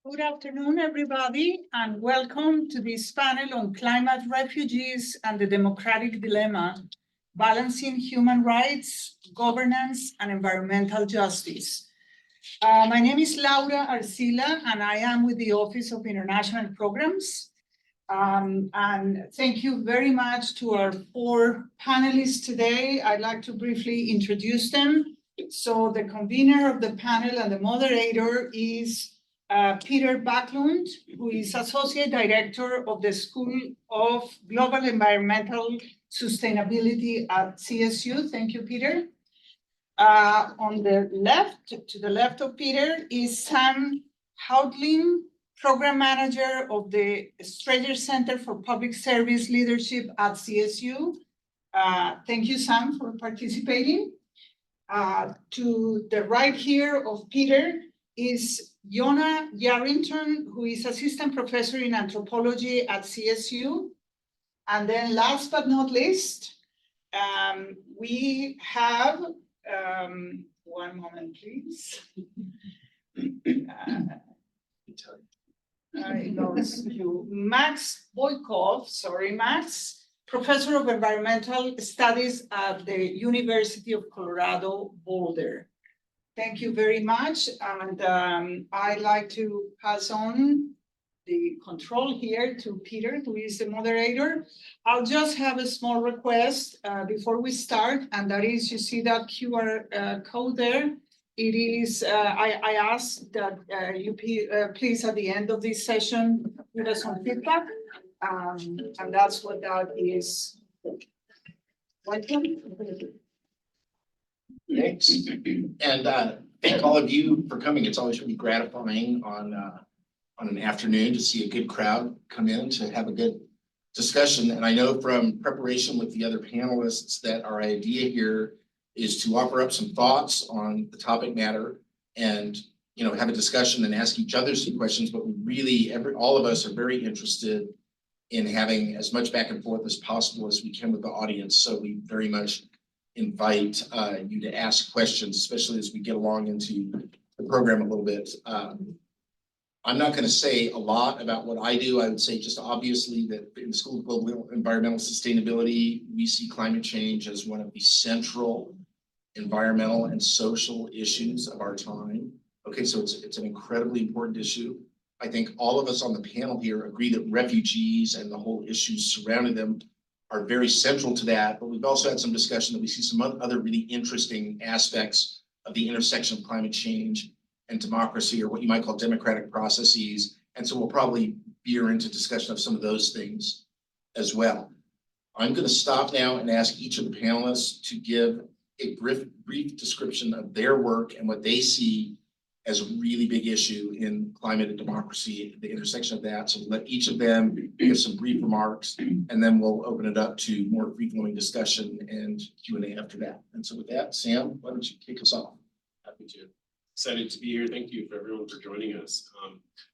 Good afternoon, everybody, and welcome to this panel on climate refugees and the democratic dilemma, balancing human rights, governance, and environmental justice. My name is Laura Arcila, and I am with the Office of International Programs. And thank you very much to our 4 panelists today. I'd like to briefly introduce them. So the convener of the panel and the moderator is Peter Backlund, who is Associate Director of the School of Global Environmental Sustainability at CSU. Thank you, Peter. On the left, to the left of Peter, is Sam Houtling, Program Manager of the Strayer Center for Public Service Leadership at CSU. Thank you, Sam, for participating. To the right here of Peter is Yona Yarrington, who is Assistant Professor in Anthropology at CSU. And then last but not least, we have, one moment, please. It goes to Max Boykov, sorry, Max, Professor of Environmental Studies at the University of Colorado, Boulder. Thank you very much, and I'd like to pass on the control here to Peter, who is the moderator. I'll just have a small request before we start, and that is, you see that QR code there? It is, I ask that you please, at the end of this session, give us some feedback, and that's what that is. Welcome. Thanks, and thank all of you for coming. It's always really gratifying on an afternoon to see a good crowd come in to have a good discussion. And I know from preparation with the other panelists that our idea here is to offer up some thoughts on the topic matter and have a discussion and ask each other some questions. But we really, all of us are very interested in having as much back and forth as possible as we can with the audience. So we very much invite you to ask questions, especially as we get along into the program a little bit. I'm not going to say a lot about what I do. I would say just obviously that in the School of Global Environmental Sustainability, we see climate change as one of the central environmental and social issues of our time. Okay, so it's an incredibly important issue. I think all of us on the panel here agree that refugees and the whole issues surrounding them are very central to that, but we've also had some discussion that we see some other really interesting aspects of the intersection of climate change and democracy, or what you might call democratic processes. And so we'll probably veer into discussion of some of those things as well. I'm going to stop now and ask each of the panelists to give a brief description of their work and what they see as a really big issue in climate and democracy, the intersection of that. So we'll let each of them give some brief remarks, and then we'll open it up to more free-flowing discussion and Q&A after that. And so with that, Sam, why don't you kick us off? Happy to. Excited to be here. Thank you for everyone for joining us.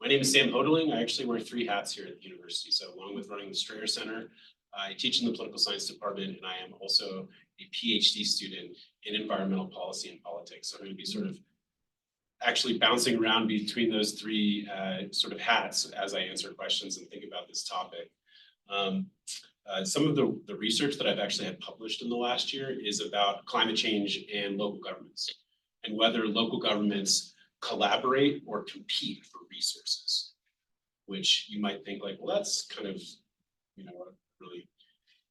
My name is Sam Houtling. I actually wear 3 hats here at the university. So along with running the Strayer Center, I teach in the political science department, and I am also a PhD student in environmental policy and politics. So I'm going to be sort of actually bouncing around between those 3 sort of hats as I answer questions and think about this topic. Some of the research that I've actually had published in the last year is about climate change and local governments, and whether local governments collaborate or compete for resources, which you might think like, well, that's kind of, a really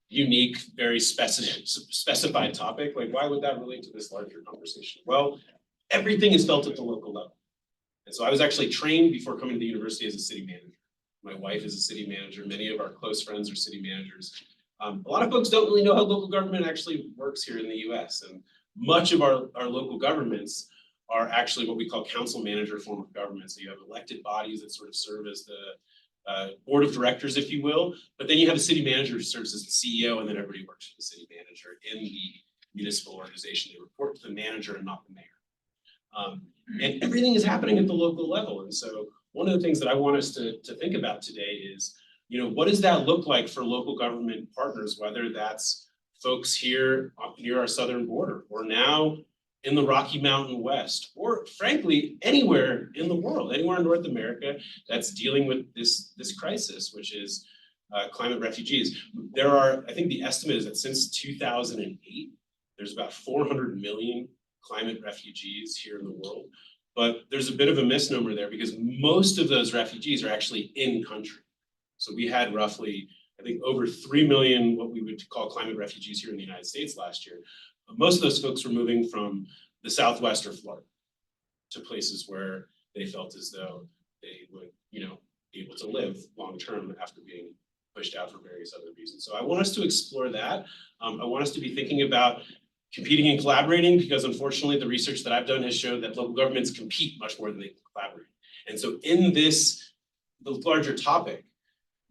unique, very specified topic. Like, why would that relate to this larger conversation? Well, everything is felt at the local level. And so I was actually trained before coming to the university as a city manager. My wife is a city manager. Many of our close friends are city managers. A lot of folks don't really know how local government actually works here in the US. And much of our local governments are actually what we call council manager form of government. So you have elected bodies that sort of serve as the board of directors, if you will, but then you have a city manager who serves as the CEO, and then everybody works for the city manager in the municipal organization. They report to the manager and not the mayor. And everything is happening at the local level. And so one of the things that I want us to think about today is, what does that look like for local government partners, whether that's folks here near our southern border, or now in the Rocky Mountain West, or frankly, anywhere in the world, anywhere in North America that's dealing with this crisis, which is climate refugees. There are, I think the estimate is that since 2008, there's about 400 million climate refugees here in the world. But there's a bit of a misnomer there because most of those refugees are actually in country. So we had roughly, I think, over 3 million, what we would call climate refugees here in the United States last year. Most of those folks were moving from the Southwest or Florida to places where they felt as though they would, be able to live long-term after being pushed out for various other reasons. So I want us to explore that. I want us to be thinking about competing and collaborating, because unfortunately the research that I've done has shown that local governments compete much more than they can collaborate. And so in this, the larger topic,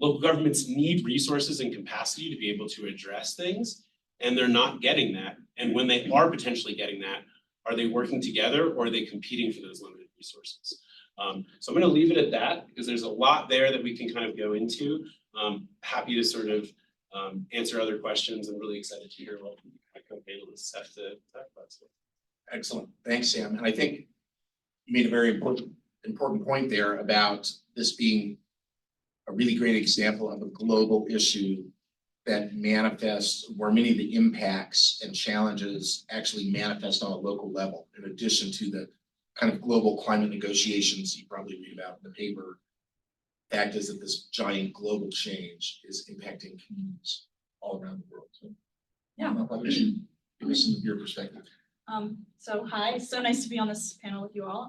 local governments need resources and capacity to be able to address things, and they're not getting that. And when they are potentially getting that, are they working together or are they competing for those limited resources? So I'm gonna leave it at that because there's a lot there that we can kind of go into. Happy to sort of answer other questions. I'm really excited to hear what my co-panelists have to talk about. So. Excellent. Thanks, Sam. And I think you made a very important point there about this being a really great example of a global issue that manifests where many of the impacts and challenges actually manifest on a local level, in addition to the kind of global climate negotiations you probably read about in the paper. Fact is that this giant global change is impacting communities all around the world. So, Yeah. Give us some of your perspective. So hi, so nice to be on this panel with you all.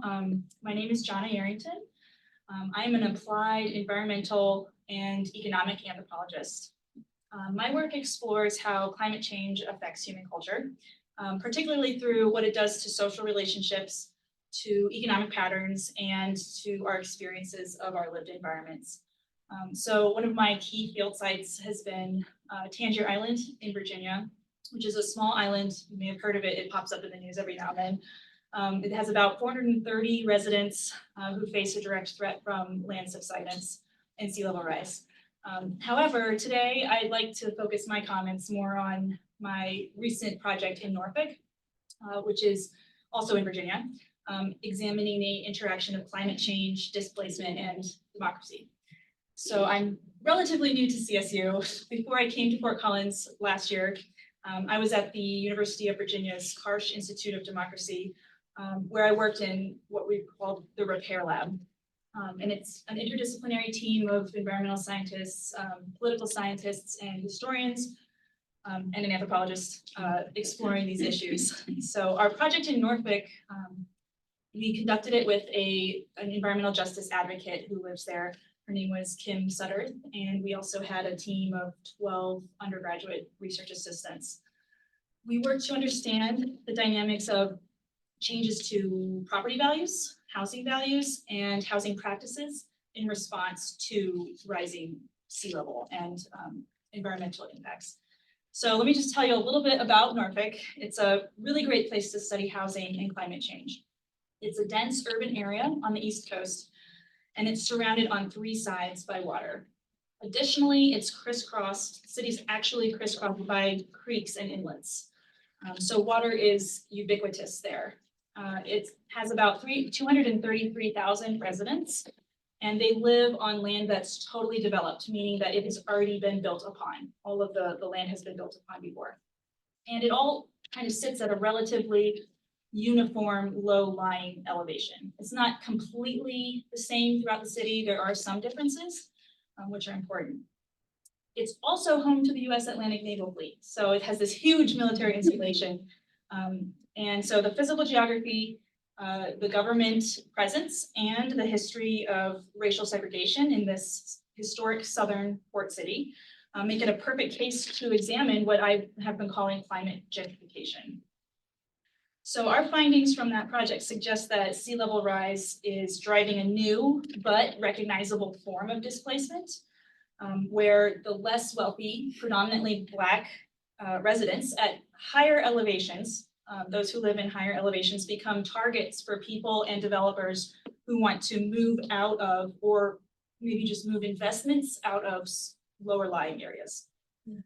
My name is Jonna Arrington. I'm an applied environmental and economic anthropologist. My work explores how climate change affects human culture, particularly through what it does to social relationships, to economic patterns, and to our experiences of our lived environments. So one of my key field sites has been Tangier Island in Virginia, which is a small island. You may have heard of it. It pops up in the news every now and then. It has about 430 residents who face a direct threat from land subsidence and sea level rise. However, today I'd like to focus my comments more on my recent project in Norfolk, which is also in Virginia, examining the interaction of climate change, displacement, and democracy. So I'm relatively new to CSU. Before I came to Fort Collins last year, I was at the University of Virginia's Karsh Institute of Democracy, where I worked in what we called the Repair Lab. And it's an interdisciplinary team of environmental scientists, political scientists, and historians, and an anthropologist exploring these issues. So our project in Norfolk, we conducted it with an environmental justice advocate who lives there. Her name was Kim Sutter, and we also had a team of 12 undergraduate research assistants. We worked to understand the dynamics of changes to property values, housing values, and housing practices in response to rising sea level and environmental impacts. So let me just tell you a little bit about Norfolk. It's a really great place to study housing and climate change. It's a dense urban area on the East Coast, and it's surrounded on 3 sides by water. Additionally, it's crisscrossed, the city's actually crisscrossed by creeks and inlets. So water is ubiquitous there. It has about 233,000 residents, and they live on land that's totally developed, meaning that it has already been built upon. All of the land has been built upon before. And it all kind of sits at a relatively uniform low-lying elevation. It's not completely the same throughout the city. There are some differences, which are important. It's also home to the U.S. Atlantic Naval Fleet. So it has this huge military installation. And so the physical geography, the government presence, and the history of racial segregation in this historic southern port city make it a perfect case to examine what I have been calling climate gentrification. So our findings from that project suggest that sea level rise is driving a new but recognizable form of displacement, where the less wealthy, predominantly Black residents at higher elevations, those who live in higher elevations, become targets for people and developers who want to move out of, or maybe just move investments out of, lower lying areas.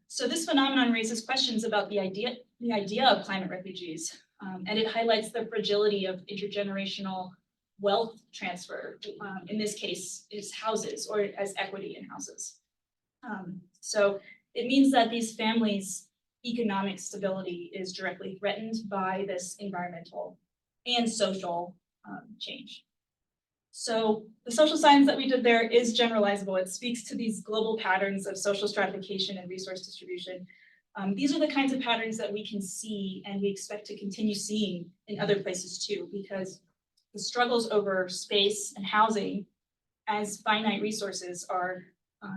So this phenomenon raises questions about the idea of climate refugees. And it highlights the fragility of intergenerational wealth transfer, in this case, is houses or as equity in houses. So it means that these families' economic stability is directly threatened by this environmental and social change. So the social science that we did there is generalizable. It speaks to these global patterns of social stratification and resource distribution. These are the kinds of patterns that we can see and we expect to continue seeing in other places too, because the struggles over space and housing as finite resources are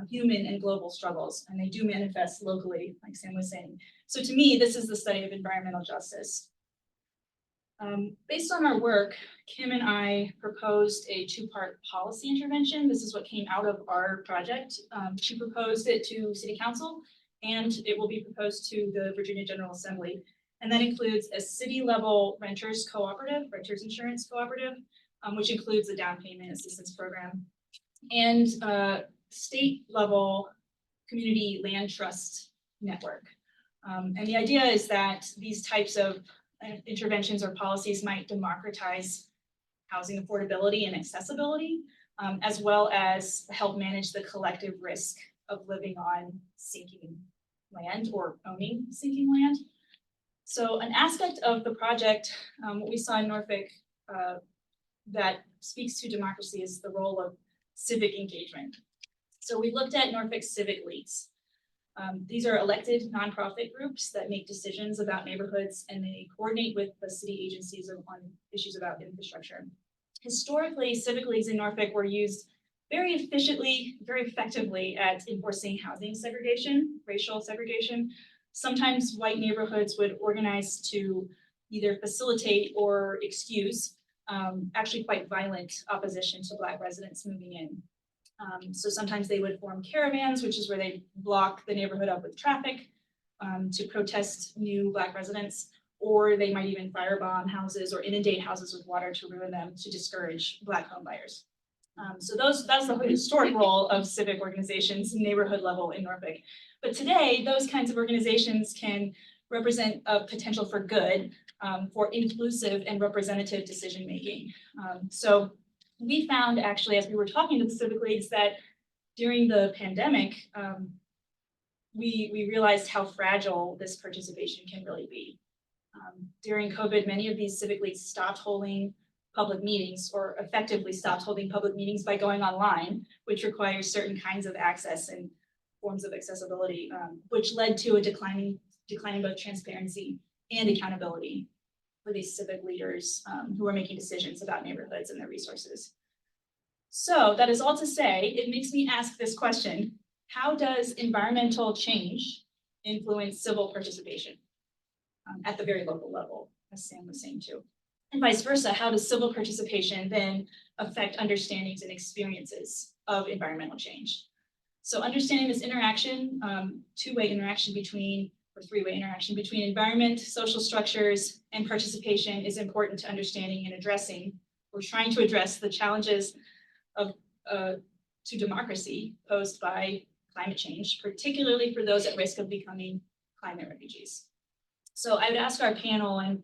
human and global struggles, and they do manifest locally, like Sam was saying. So to me, this is the study of environmental justice. Based on our work, Kim and I proposed a two-part policy intervention. This is what came out of our project. She proposed it to City Council, and it will be proposed to the Virginia General Assembly. And that includes a city-level renters cooperative, renters insurance cooperative, which includes a down payment assistance program, and state-level community land trust network. And the idea is that these types of interventions or policies might democratize housing affordability and accessibility, as well as help manage the collective risk of living on sinking land or owning sinking land. So an aspect of the project, what we saw in Norfolk that speaks to democracy is the role of civic engagement. So we looked at Norfolk civic leagues. These are elected nonprofit groups that make decisions about neighborhoods, and they coordinate with the city agencies on issues about infrastructure. Historically, civic leagues in Norfolk were used very efficiently, very effectively at enforcing housing segregation, racial segregation. Sometimes white neighborhoods would organize to either facilitate or excuse actually quite violent opposition to Black residents moving in. So sometimes they would form caravans, which is where they block the neighborhood up with traffic to protest new Black residents, or they might even firebomb houses or inundate houses with water to ruin them to discourage Black home buyers. So that's the historic role of civic organizations, neighborhood level in Norfolk. But today, those kinds of organizations can represent a potential for good, for inclusive and representative decision making. So we found actually, as we were talking to the civic leagues, that during the pandemic, we realized how fragile this participation can really be. During COVID, many of these civic leagues stopped holding public meetings, or effectively stopped holding public meetings by going online, which requires certain kinds of access and forms of accessibility, which led to a declining both transparency and accountability for these civic leaders who are making decisions about neighborhoods and their resources. So that is all to say, it makes me ask this question: how does environmental change influence civil participation at the very local level, as Sam was saying too? And vice versa, how does civil participation then affect understandings and experiences of environmental change? So understanding this interaction, two-way interaction between, or three-way interaction between environment, social structures, and participation is important to understanding and addressing, or trying to address the challenges of to democracy posed by climate change, particularly for those at risk of becoming climate refugees. So I would ask our panel, and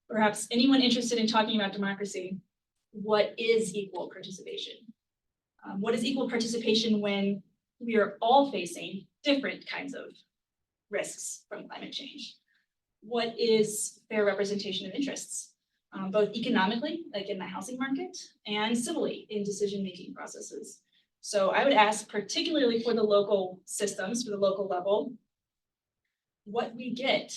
perhaps anyone interested in talking about democracy, what is equal participation? What is equal participation when we are all facing different kinds of risks from climate change? What is fair representation of interests, both economically, like in the housing market, and civilly in decision-making processes? So I would ask, particularly for the local systems, for the local level, what we get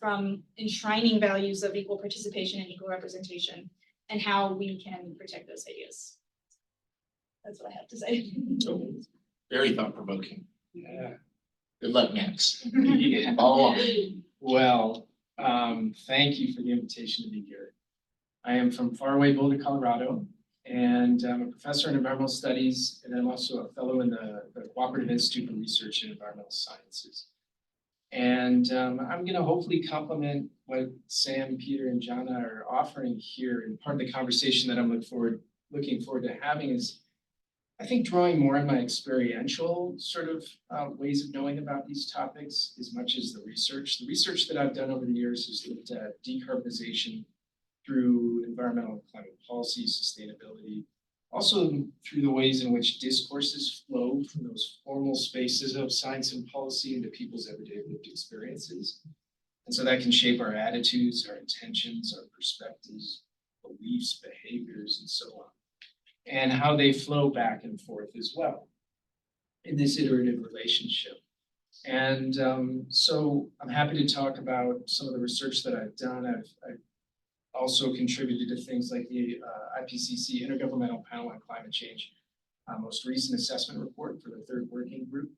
from enshrining values of equal participation and equal representation, and how we can protect those ideas. That's what I have to say. Very thought-provoking. Yeah. Good luck, Max. Yeah. Follow on. Well, thank you for the invitation to be here. I am from faraway Boulder, Colorado, and I'm a professor in environmental studies, and I'm also a fellow in the Cooperative Institute for Research in Environmental Sciences. And I'm going to hopefully complement what Sam, Peter, and Jana are offering here. And part of the conversation that I'm looking forward to having is I think drawing more on my experiential sort of ways of knowing about these topics as much as the research. The research that I've done over the years has looked at decarbonization through environmental and climate policy, sustainability, also through the ways in which discourses flow from those formal spaces of science and policy into people's everyday lived experiences. And so that can shape our attitudes, our intentions, our perspectives, beliefs, behaviors, and so on, and how they flow back and forth as well in this iterative relationship. And so I'm happy to talk about some of the research that I've done. I've also contributed to things like the IPCC Intergovernmental Panel on Climate Change, most recent assessment report for the third working group,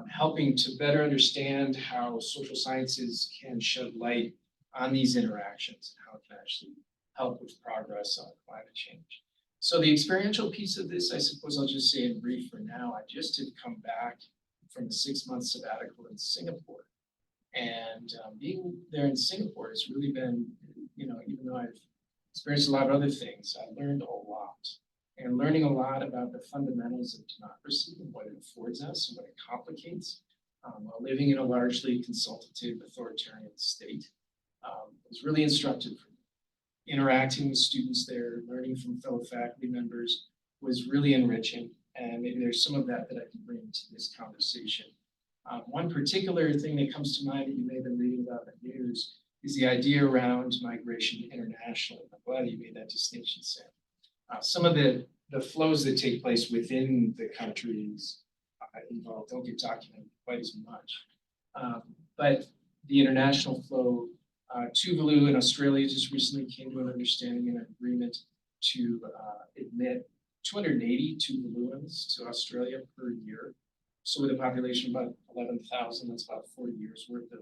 helping to better understand how social sciences can shed light on these interactions and how it can actually help with progress on climate change. So the experiential piece of this, I suppose I'll just say in brief for now. I just had come back from a 6-month sabbatical in Singapore. And being there in Singapore has really been, even though I've experienced a lot of other things, I learned a lot. And learning a lot about the fundamentals of democracy and what it affords us and what it complicates while living in a largely consultative authoritarian state was really instructive for me. Interacting with students there, learning from fellow faculty members was really enriching. And maybe there's some of that I can bring to this conversation. One particular thing that comes to mind that you may have been reading about in the news is the idea around migration internationally. I'm glad you made that distinction, Sam. Some of the flows that take place within the countries involved don't get documented quite as much. But the international flow, Tuvalu in Australia just recently came to an understanding and an agreement to admit 280 Tuvaluans to Australia per year. So with a population of about 11,000, that's about 40 years worth of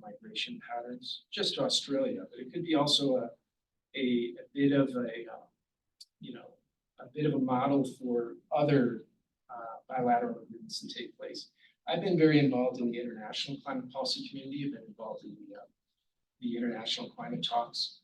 migration patterns, just to Australia. But it could be also a bit of a model for other bilateral agreements that take place. I've been very involved in the international climate policy community. I've been involved in the international climate talks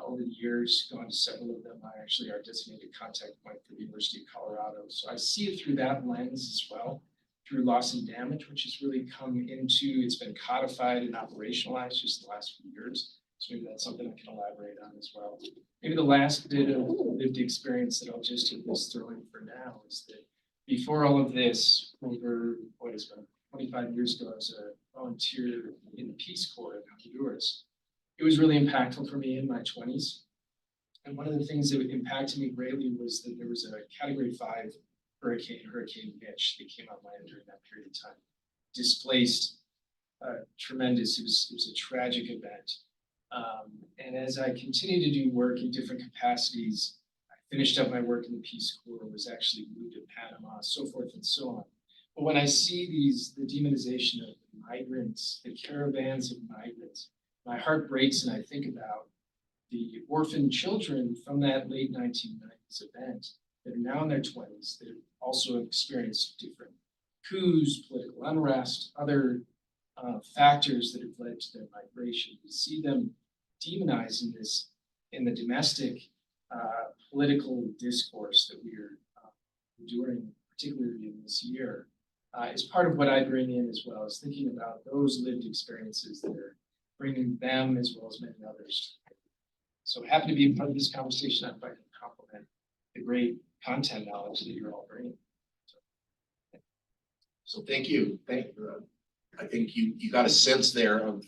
over the years, gone to several of them. I actually are designated contact point for the University of Colorado. So I see it through that lens as well, through loss and damage, which has really come into, it's been codified and operationalized just the last few years. So maybe that's something I can elaborate on as well. Maybe the last bit of lived experience that I'll just throw in for now is that before all of this, over what has been 25 years ago, I was a volunteer in the Peace Corps in Honduras. It was really impactful for me in my 20s. And one of the things that impacted me greatly was that there was a Category 5 hurricane, Hurricane Mitch, that came on land during that period of time. Displaced, tremendous, it was a tragic event. And as I continued to do work in different capacities, I finished up my work in the Peace Corps, was actually moved to Panama, so forth and so on. But when I see the demonization of migrants, the caravans of migrants, my heart breaks and I think about the orphan children from that late 1990s event that are now in their 20s that have also experienced different coups, political unrest, other factors that have led to their migration. We see them demonized in the domestic political discourse that we are enduring, particularly in this year, is part of what I bring in as well, is thinking about those lived experiences that are bringing them as well as many others. So happy to be a part of this conversation. I'd like to compliment the great content knowledge that you're all bringing. So thank you. I think you got a sense there of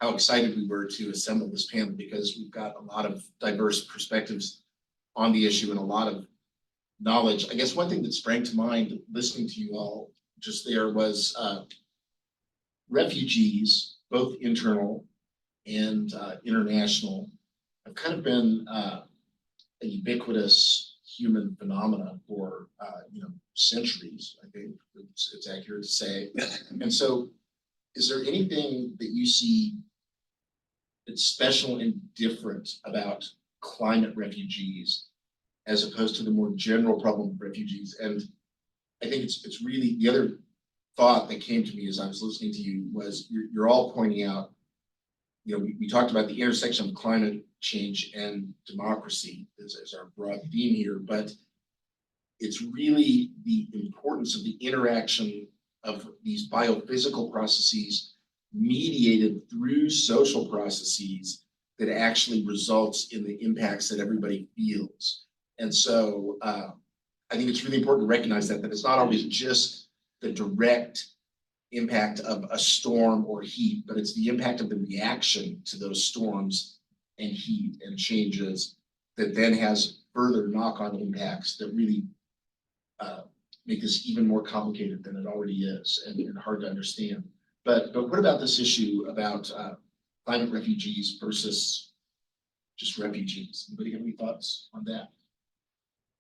how excited we were to assemble this panel, because we've got a lot of diverse perspectives on the issue and a lot of knowledge. I guess one thing that sprang to mind listening to you all just there was refugees, both internal and international, have kind of been a ubiquitous human phenomena for centuries. I think it's accurate to say. And so, is there anything that you see that's special and different about climate refugees as opposed to the more general problem of refugees? And I think it's really the other thought that came to me as I was listening to you was you're all pointing out, we talked about the intersection of climate change and democracy as our broad theme here, but it's really the importance of the interaction of these biophysical processes mediated through social processes that actually results in the impacts that everybody feels. And so I think it's really important to recognize that it's not always just the direct impact of a storm or heat, but it's the impact of the reaction to those storms and heat and changes that then has further knock-on impacts that really make this even more complicated than it already is and hard to understand. But what about this issue about climate refugees versus just refugees? Anybody have any thoughts on that?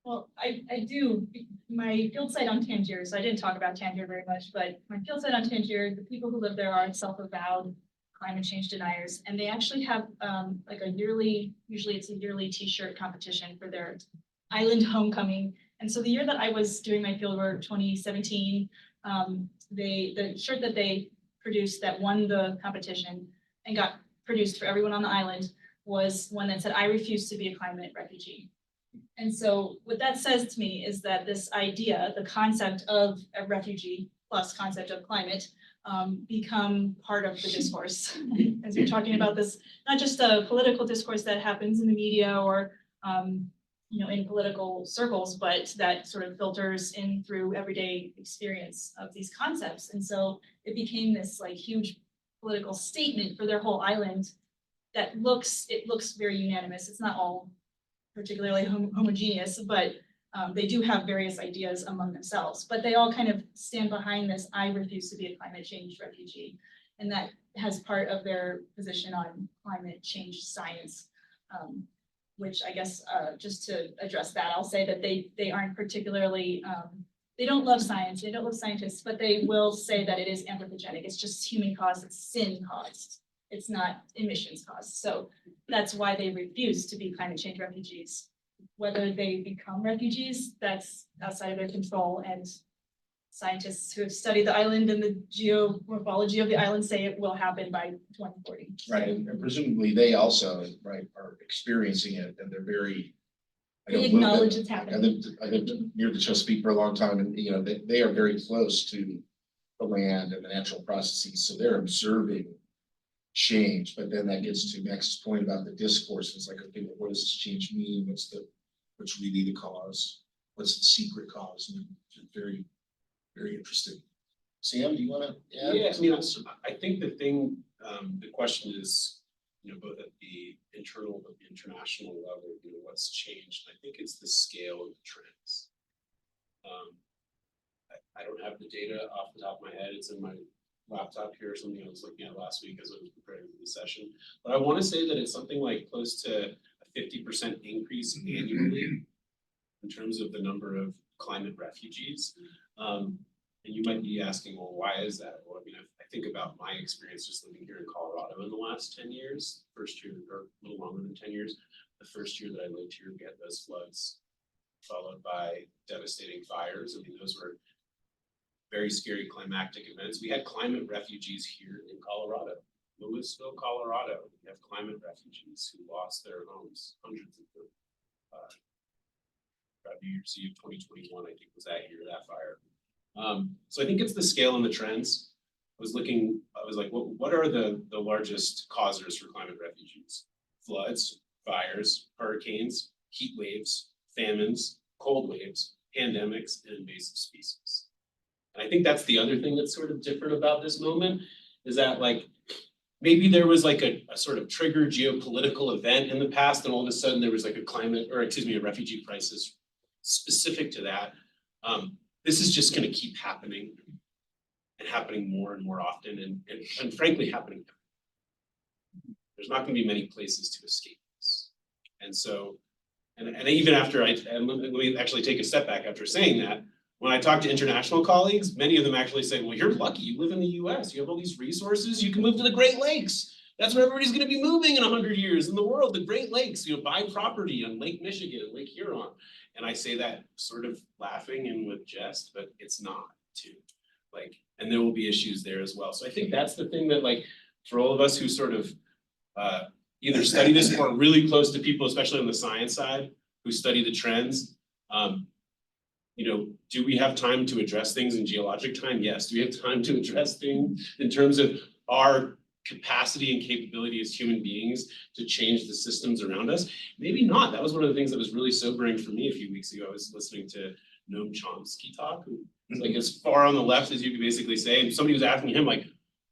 Well, I do, my field site on Tangier, so I didn't talk about Tangier very much, but my field site on Tangier, the people who live there are self-avowed climate change deniers, and they actually have like a yearly, usually it's a yearly t-shirt competition for their island homecoming. And so the year that I was doing my fieldwork, 2017, the shirt that they produced that won the competition and got produced for everyone on the island was one that said, "I refuse to be a climate refugee." And so what that says to me is that this idea, the concept of a refugee plus concept of climate, become part of the discourse. As we're talking about this, not just a political discourse that happens in the media or in political circles, but that sort of filters in through everyday experience of these concepts. And so it became this like huge political statement for their whole island that looks very unanimous. It's not all particularly homogeneous, but they do have various ideas among themselves, but they all kind of stand behind this, "I refuse to be a climate change refugee." And that has part of their position on climate change science, which I guess just to address that, I'll say that they aren't particularly, they don't love science, they don't love scientists, but they will say that it is anthropogenic. It's just human caused, it's sin caused. It's not emissions caused. So that's why they refuse to be climate change refugees. Whether they become refugees, that's outside of their control. And scientists who have studied the island and the geomorphology of the island say it will happen by 2040. Right, and presumably they also, right, are experiencing it and they're very. I know a They little bit- acknowledge it's happening. I lived near the Chesapeake for a long time and, they are very close to the land and the natural processes, so they're observing change, but then that gets to Max's point about the discourse. It's like, okay, well, what does this change mean? What's really the cause? What's the secret cause? And it's very, very interesting. Sam, do you want to add? Yeah, I think the thing, the question is, both at the internal but the international level, what's changed? I think it's the scale of the trends. I don't have the data off the top of my head. It's in my laptop here or something I was looking at last week as I was preparing for the session. But I want to say that it's something like close to a 50% increase annually in terms of the number of climate refugees. And you might be asking, well, why is that? Well, I think about my experience just living here in Colorado in the last 10 years, first year, or a little longer than 10 years. The first year that I lived here, we had those floods followed by devastating fires. Those were very scary climactic events. We had climate refugees here in Colorado, Louisville, Colorado. We have climate refugees who lost their homes, hundreds of them. New Year's Eve 2021, I think, was that year, that fire. So I think it's the scale and the trends. I was like, what are the largest causers for climate refugees? Floods, fires, hurricanes, heat waves, famines, cold waves, pandemics, and invasive species. And I think that's the other thing that's sort of different about this moment is that maybe there was a sort of trigger geopolitical event in the past, and all of a sudden there was a refugee crisis specific to that. This is just going to keep happening and happening more and more often, and frankly happening. There's not going to be many places to escape this. And so, and even after let me actually take a step back after saying that. When I talk to international colleagues, many of them actually say, well, you're lucky, you live in the US, you have all these resources, you can move to the Great Lakes. That's where everybody's gonna be moving in 100 years in the world, the Great Lakes, buy property on Lake Michigan, Lake Huron. And I say that sort of laughing and with jest, but it's not too. And there will be issues there as well. So I think that's the thing that for all of us who sort of either study this or are really close to people, especially on the science side, who study the trends, do we have time to address things in geologic time? Yes. Do we have time to address things in terms of our capacity and capability as human beings to change the systems around us? Maybe not. That was one of the things that was really sobering for me a few weeks ago. I was listening to Noam Chomsky talk, who is like as far on the left as you could basically say, and somebody was asking him like,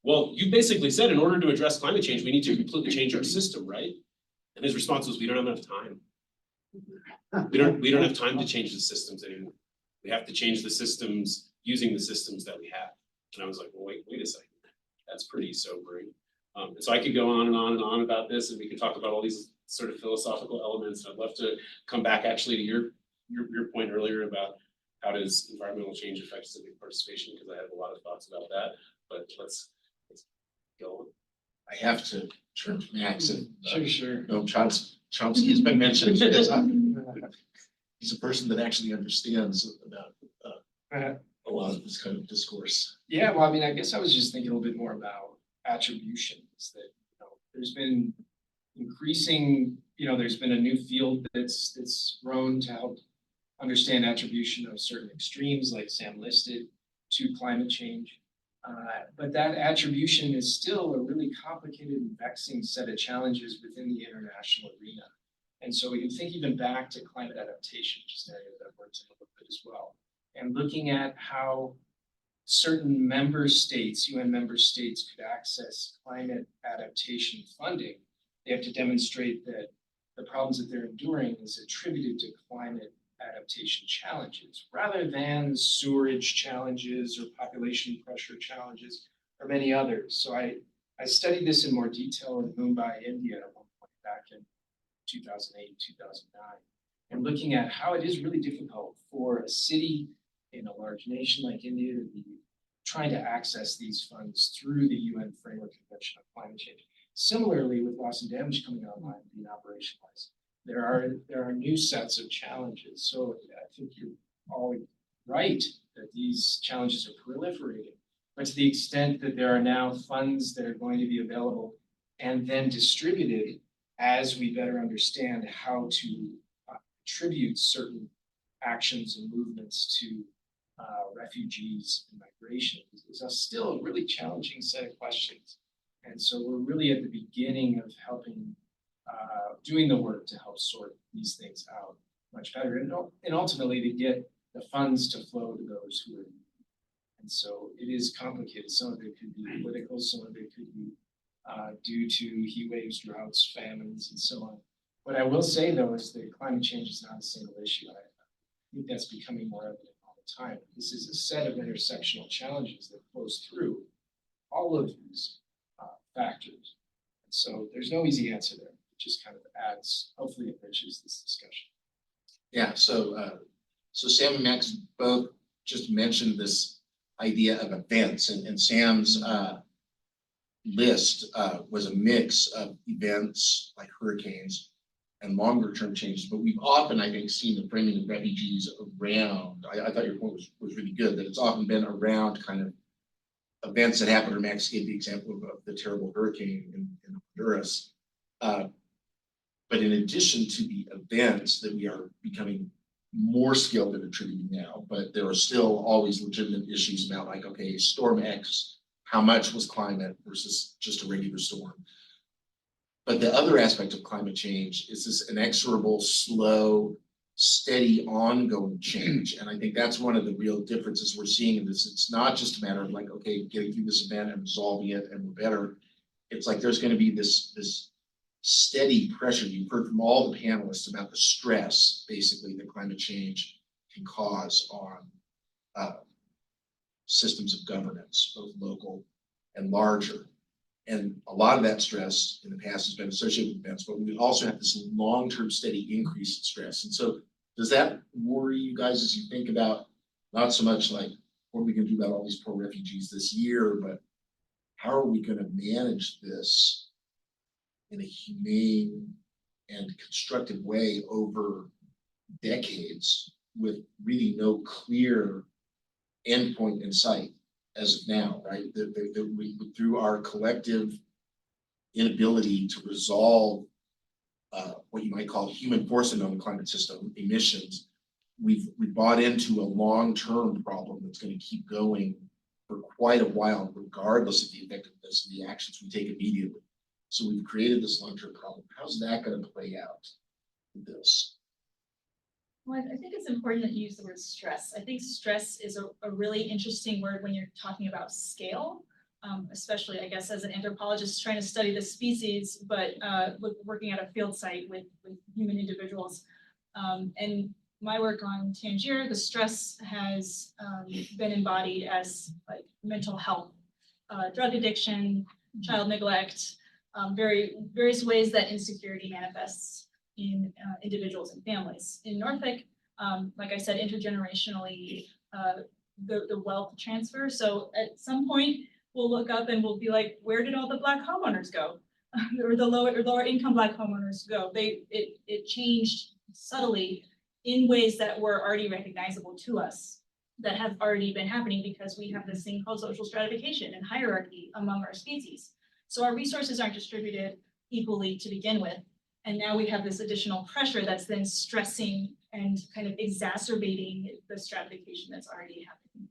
well, you basically said in order to address climate change, we need to completely change our system, right? And his response was, we don't have enough time. We don't have time to change the systems anymore. We have to change the systems using the systems that we have. And I was like, well, wait a second. That's pretty sobering. And so I could go on and on and on about this, and we can talk about all these sort of philosophical elements. I'd love to come back actually to your point earlier about how does environmental change affect civic participation, because I have a lot of thoughts about that. But let's go on. I have to turn to Max and. Sure. No, Chomsky's been mentioned. Because he's a person that actually understands about a lot of this kind of discourse. Yeah, well, I mean, I guess I was just thinking a little bit more about attribution, is that, there's been increasing, there's been a new field that's grown to help understand attribution of certain extremes, like Sam listed, to climate change. But that attribution is still a really complicated and vexing set of challenges within the international arena. And so we can think even back to climate adaptation, just an area that I've worked in a little bit as well. And looking at how certain member states, UN member states, could access climate adaptation funding, they have to demonstrate that the problems that they're enduring is attributed to climate adaptation challenges, rather than sewerage challenges or population pressure challenges or many others. So I studied this in more detail in Mumbai, India at one point back in 2008, 2009, and looking at how it is really difficult for a city in a large nation like India to be trying to access these funds through the UN Framework Convention on Climate Change. Similarly, with loss and damage coming online and being operationalized, there are new sets of challenges. So I think you're all right that these challenges are proliferating, but to the extent that there are now funds that are going to be available and then distributed as we better understand how to attribute certain actions and movements to refugees and migration is still a really challenging set of questions. And so we're really at the beginning of helping, doing the work to help sort these things out much better and ultimately to get the funds to flow to those who are in need. And so it is complicated. Some of it could be political, some of it could be due to heat waves, droughts, famines, and so on. What I will say though is that climate change is not a single issue. I think that's becoming more evident all the time. This is a set of intersectional challenges that flows through all of these factors. And so there's no easy answer there. It just kind of adds, hopefully enriches this discussion. Yeah, so Sam and Max both just mentioned this idea of events, and Sam's list was a mix of events like hurricanes and longer term changes, but we've often, I think, seen the framing of refugees around, I thought your point was really good, that it's often been around kind of events that happened, or Max gave the example of the terrible hurricane in Honduras. But in addition to the events that we are becoming more skilled at attributing now, but there are still always legitimate issues about like, okay, storm X, how much was climate versus just a regular storm? But the other aspect of climate change is this inexorable, slow, steady, ongoing change. And I think that's one of the real differences we're seeing in this. It's not just a matter of like, okay, getting through this event and resolving it and we're better. It's like there's going to be this steady pressure. You've heard from all the panelists about the stress, basically, that climate change can cause on systems of governance, both local and larger. And a lot of that stress in the past has been associated with events, but we also have this long-term steady increase in stress. And so does that worry you guys as you think about not so much like what are we going to do about all these poor refugees this year, but how are we going to manage this in a humane and constructive way over decades with really no clear endpoint in sight as of now, right? That we, through our collective inability to resolve what you might call human forcing on the climate system, emissions, we bought into a long-term problem that's gonna keep going for quite a while, regardless of the effectiveness of the actions we take immediately. So we've created this long-term problem. How's that gonna play out with this? Well, I think it's important that you use the word stress. I think stress is a really interesting word when you're talking about scale. Especially, I guess, as an anthropologist trying to study the species, but working at a field site with human individuals. And my work on Tangier, the stress has been embodied as like mental health, drug addiction, child neglect, various ways that insecurity manifests in individuals and families. In Norfolk, like I said, intergenerationally, the wealth transfer. So at some point, we'll look up and we'll be like, where did all the Black homeowners go? Or the lower income Black homeowners go? It changed subtly in ways that were already recognizable to us, that have already been happening because we have this thing called social stratification and hierarchy among our species. So our resources aren't distributed equally to begin with. And now we have this additional pressure that's then stressing and kind of exacerbating the stratification that's already happening.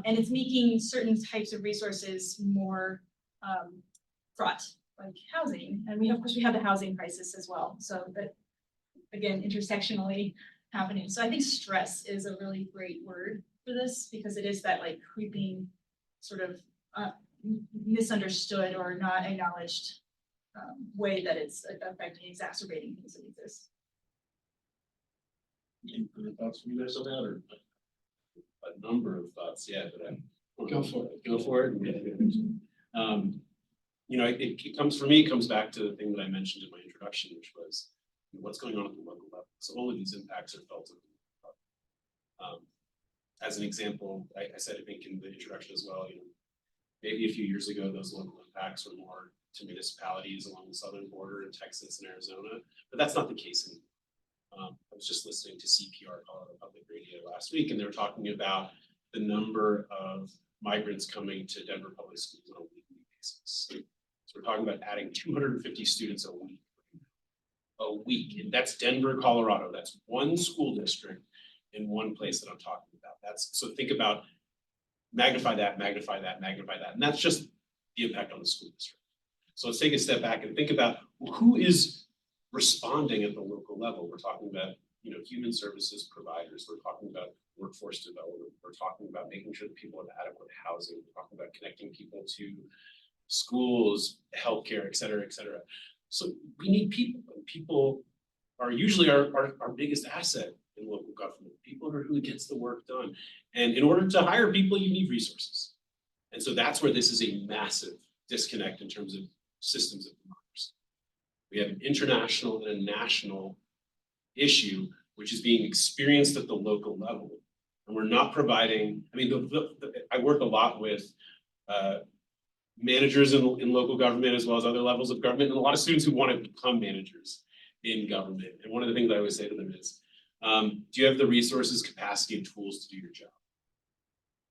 And it's making certain types of resources more fraught, like housing. And of course, we have the housing crisis as well. So that, again, intersectionally happening. So I think stress is a really great word for this because it is that like creeping sort of misunderstood or not acknowledged way that it's affecting, exacerbating things that exist. Any further thoughts from you guys on that, or a number of thoughts? Yeah, but I Go for it. Go for it. You know, it comes for me. It comes back to the thing that I mentioned in my introduction, which was what's going on at the local level. So all of these impacts are felt at the local level. As an example, I said I think in the introduction as well. You know, maybe a few years ago, those local impacts were more to municipalities along the southern border in Texas and Arizona, but that's not the case anymore. I was just listening to CPR, Colorado Public Radio, last week, and they were talking about the number of migrants coming to Denver Public Schools on a weekly basis. So we're talking about adding 250 students a week, and that's Denver, Colorado. That's one school district in one place that I'm talking about. So think about magnify that, and that's just the impact on the school district. So let's take a step back and think about who is responding at the local level. We're talking about, you know, human services providers. We're talking about workforce development. We're talking about making sure that people have adequate housing. We're talking about connecting people to schools, healthcare, et cetera, et cetera. So we need people, and people are usually our biggest asset in local government. People are who gets the work done. And in order to hire people, you need resources. And so that's where this is a massive disconnect in terms of systems of democracy. We have an international and a national issue, which is being experienced at the local level. And we're not providing, I mean, I work a lot with managers in local government as well as other levels of government, and a lot of students who want to become managers in government. And one of the things I always say to them is, do you have the resources, capacity, and tools to do your job?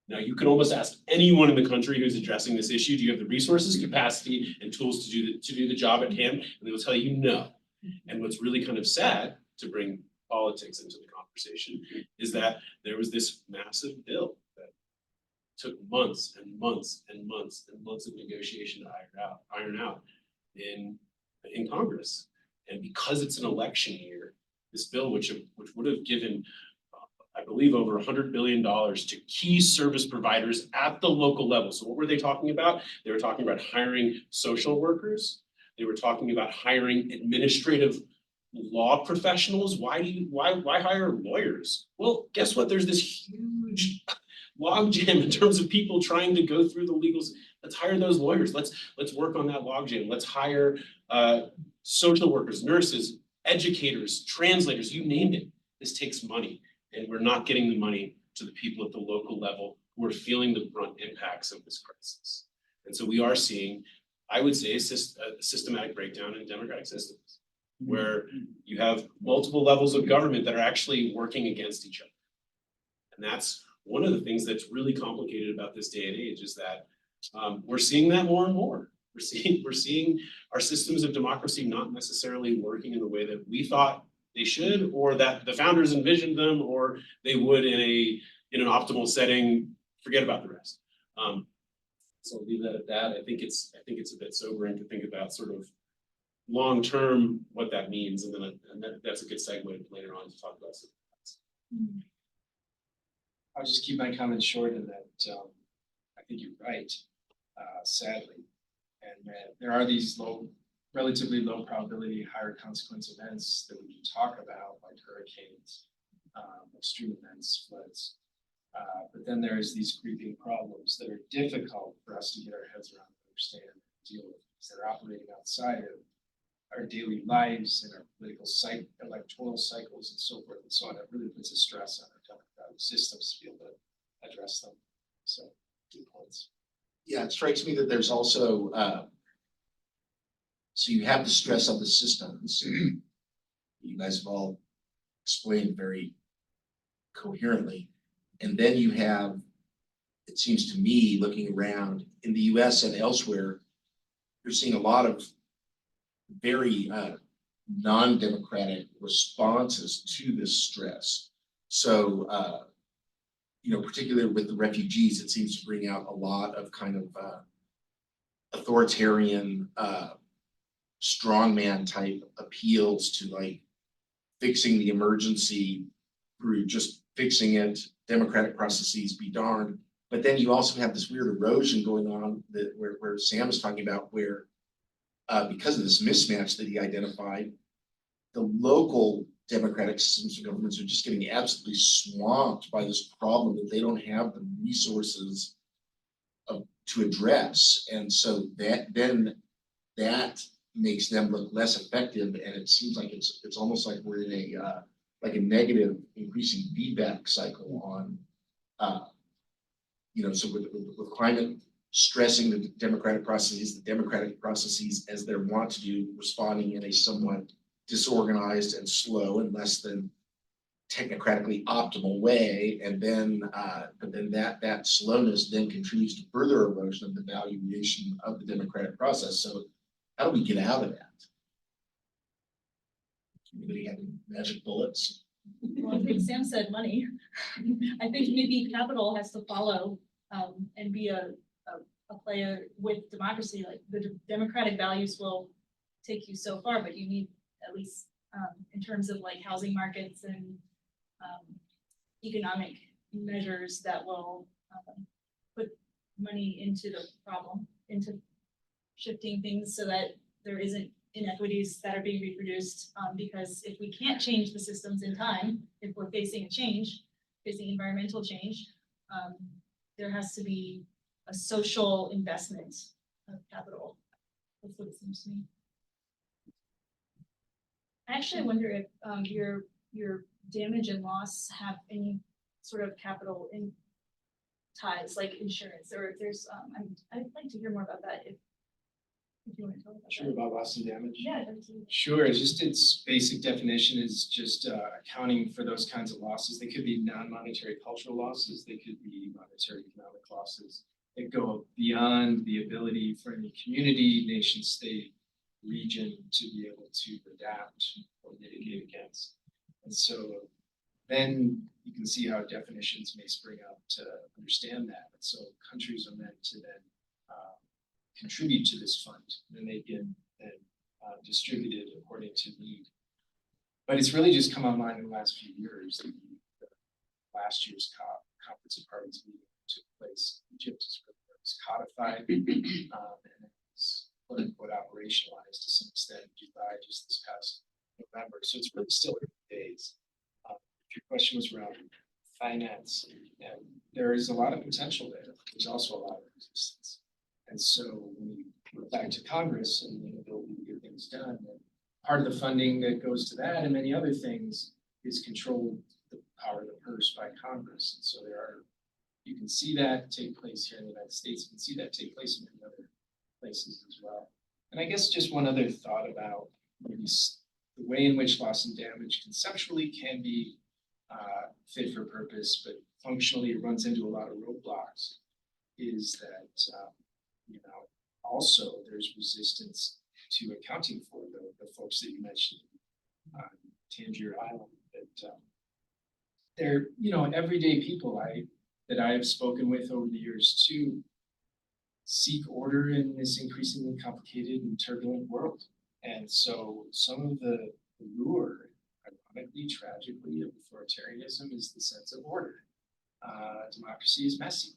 Now, you can almost ask anyone in the country who's addressing this issue, do you have the resources, capacity, and tools to do the job at hand? And they will tell you no. And what's really kind of sad, to bring politics into the conversation, is that there was this massive bill that took months and months and months and months of negotiation to iron out in Congress. And because it's an election year, this bill, which would have given, I believe, over $100 billion to key service providers at the local level. So what were they talking about? They were talking about hiring social workers. They were talking about hiring administrative law professionals. Why hire lawyers? Well, guess what? There's this huge logjam in terms of people trying to go through the legals. Let's hire those lawyers. Let's work on that logjam. Let's hire social workers, nurses, educators, translators, you name it. This takes money, and we're not getting the money to the people at the local level who are feeling the brunt impacts of this crisis. And so we are seeing, I would say, a systematic breakdown in democratic systems, where you have multiple levels of government that are actually working against each other. And that's one of the things that's really complicated about this day and age, is that we're seeing that more and more. We're seeing our systems of democracy not necessarily working in the way that we thought they should, or that the founders envisioned them, or they would in an optimal setting, forget about the rest. So I'll leave that at that. I think it's a bit sobering to think about sort of long-term what that means, and that's a good segue later on to talk about some. I'll just keep my comments short in that, I think you're right, sadly. And that there are these relatively low probability, higher consequence events that we can talk about, like hurricanes, extreme events, floods. But then there's these creeping problems that are difficult for us to get our heads around, understand, and deal with, because they're operating outside of our daily lives and our political electoral cycles and so forth and so on. It really puts a stress on our democratic systems to be able to address them. So, 2 points. Yeah, it strikes me that there's also, so you have the stress of the systems. You guys have all explained very coherently. And then you have, it seems to me, looking around in the US and elsewhere, you're seeing a lot of very non-democratic responses to this stress. So, particularly with the refugees, it seems to bring out a lot of kind of authoritarian, strongman type appeals to like fixing the emergency through just fixing it, democratic processes be darned. But then you also have this weird erosion going on that where Sam is talking about, where because of this mismatch that he identified, the local democratic systems of governments are just getting absolutely swamped by this problem that they don't have the resources to address. And so that makes them look less effective. And it seems like it's almost like we're in a negative increasing feedback cycle on, so with climate stressing the democratic processes as they're wont to do, responding in a somewhat disorganized and slow and less than technocratically optimal way. And then, but then that slowness then contributes to further erosion of the valuation of the democratic process. So how do we get out of that? Anybody have any magic bullets? Well, I think Sam said money. I think maybe capital has to follow and be a player with democracy. Like the democratic values will take you so far, but you need at least in terms of like housing markets and economic measures that will put money into the problem, into shifting things so that there isn't inequities that are being reproduced, because if we can't change the systems in time, if we're facing environmental change, there has to be a social investment of capital. That's what it seems to me. Actually, I wonder if your damage and loss have any sort of capital in ties, like insurance, or if there's, I'd like to hear more about that if you want to talk about Sure, that. about loss and damage? Yeah. Sure, it's just its basic definition is just accounting for those kinds of losses. They could be non-monetary cultural losses, they could be monetary economic losses that go beyond the ability for any community, nation, state, region to be able to adapt or mitigate against. And so then you can see how definitions may spring up to understand that. And so countries are meant to then contribute to this fund, and they get then distributed according to need. But it's really just come online in the last few years. Last year's conference of parties meeting took place. Egypt is codified and it's quote unquote operationalized to some extent in Dubai just this past November. So it's really still early days. If your question was around finance, and there is a lot of potential there. There's also a lot of resistance. And so when we go back to Congress and the ability to get things done, and part of the funding that goes to that and many other things is controlled the power of the purse by Congress. And so you can see that take place here in the United States. You can see that take place in many other places as well. And I guess just one other thought about maybe the way in which loss and damage conceptually can be fit for purpose, but functionally it runs into a lot of roadblocks, is that also there's resistance to accounting for the folks that you mentioned, Tangier Island, that they're, everyday people that I have spoken with over the years too, seek order in this increasingly complicated and turbulent world. And so some of the lure, ironically, tragically, of authoritarianism is the sense of order. Democracy is messy.